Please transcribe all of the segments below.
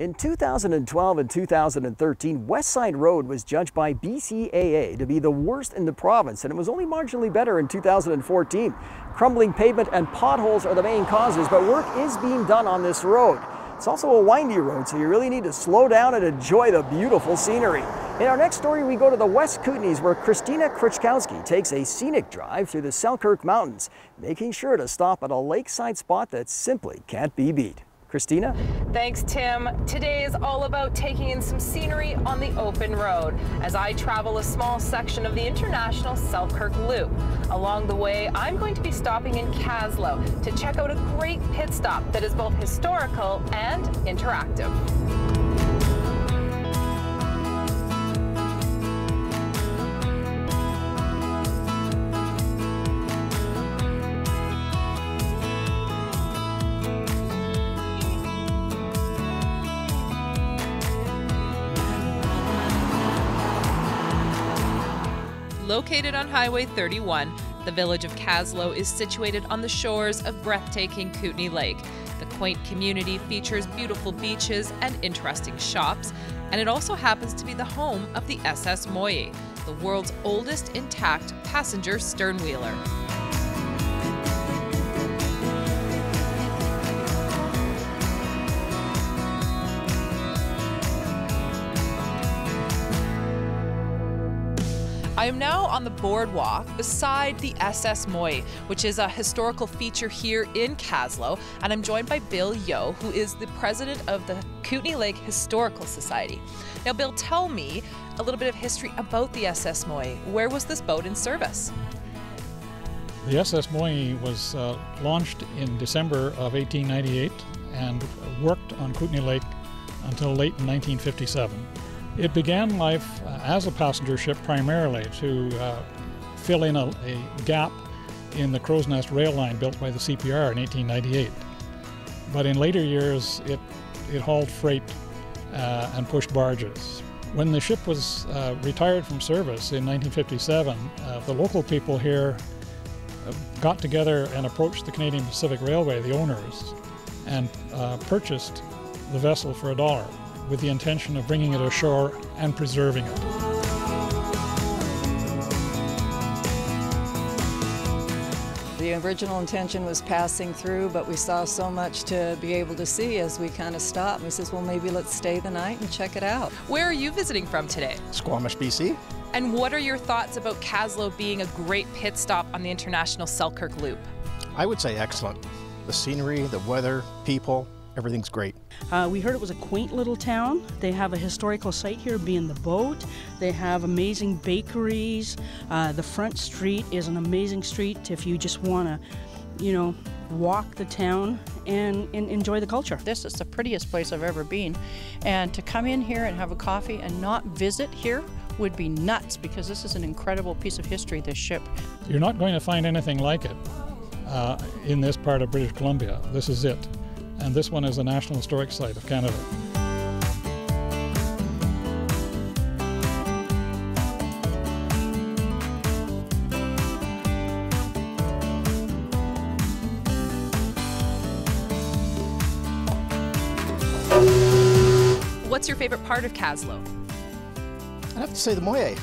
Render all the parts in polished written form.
In 2012 and 2013, West Side Road was judged by BCAA to be the worst in the province, and it was only marginally better in 2014. Crumbling pavement and potholes are the main causes, but work is being done on this road. It's also a windy road, so you really need to slow down and enjoy the beautiful scenery. In our next story, we go to the West Kootenays, where Christina Krichkowski takes a scenic drive through the Selkirk Mountains, making sure to stop at a lakeside spot that simply can't be beat. Christina? Thanks, Tim. Today is all about taking in some scenery on the open road as I travel a small section of the International Selkirk Loop. Along the way, I'm going to be stopping in Kaslo to check out a great pit stop that is both historical and interactive. Located on Highway 31, the village of Kaslo is situated on the shores of breathtaking Kootenay Lake. The quaint community features beautiful beaches and interesting shops, and it also happens to be the home of the SS Moyie, the world's oldest intact passenger sternwheeler. I am now on the boardwalk beside the SS Moyie, which is a historical feature here in Kaslo, and I'm joined by Bill Yeo, who is the president of the Kootenay Lake Historical Society. Now, Bill, tell me a little bit of history about the SS Moyie. Where was this boat in service? The SS Moyie was launched in December of 1898 and worked on Kootenay Lake until late in 1957. It began life as a passenger ship primarily to fill in a gap in the Crow's Nest rail line built by the CPR in 1898. But in later years, it hauled freight and pushed barges. When the ship was retired from service in 1957, the local people here got together and approached the Canadian Pacific Railway, the owners, and purchased the vessel for $1, with the intention of bringing it ashore and preserving it. The original intention was passing through, but we saw so much to be able to see as we kind of stopped. We says, well, maybe let's stay the night and check it out. Where are you visiting from today? Squamish, BC. And what are your thoughts about Kaslo being a great pit stop on the International Selkirk Loop? I would say excellent. The scenery, the weather, people, everything's great. We heard it was a quaint little town. They have a historical site here, being the boat. They have amazing bakeries. The front street is an amazing street if you just want to, walk the town and enjoy the culture. This is the prettiest place I've ever been. And to come in here and have a coffee and not visit here would be nuts, because this is an incredible piece of history, this ship. You're not going to find anything like it in this part of British Columbia. This is it. And this one is a National Historic Site of Canada. What's your favorite part of Kaslo? I have to say the Moyie.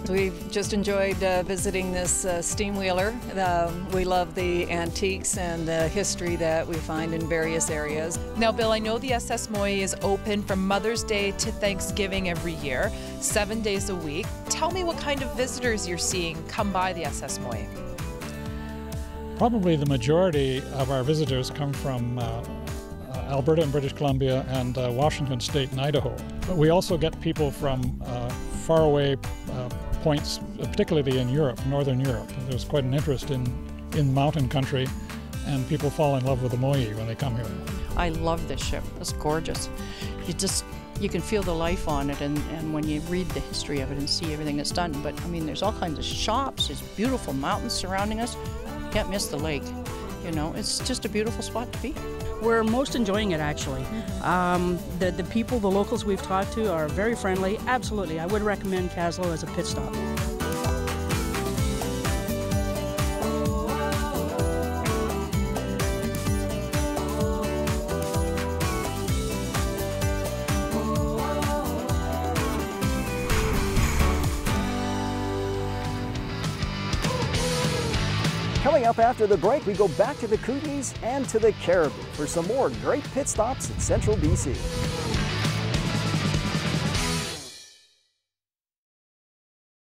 We've just enjoyed visiting this steam wheeler. We love the antiques and the history that we find in various areas. Now, Bill, I know the SS Moyie is open from Mother's Day to Thanksgiving every year, 7 days a week. Tell me what kind of visitors you're seeing come by the SS Moyie. Probably the majority of our visitors come from Alberta and British Columbia and Washington State and Idaho. But we also get people from faraway points, particularly in Europe, Northern Europe. There's quite an interest in mountain country, and people fall in love with the Moyie when they come here. I love this ship. It's gorgeous. You can feel the life on it, and when you read the history of it and see everything that's done. But I mean, there's all kinds of shops, there's beautiful mountains surrounding us. Can't miss the lake. It's just a beautiful spot to be. We're most enjoying it, actually. The people, the locals we've talked to are very friendly. Absolutely, I would recommend Kaslo as a pit stop. Coming up after the break, we go back to the Kootenays and to the Caribou for some more great pit stops in central BC.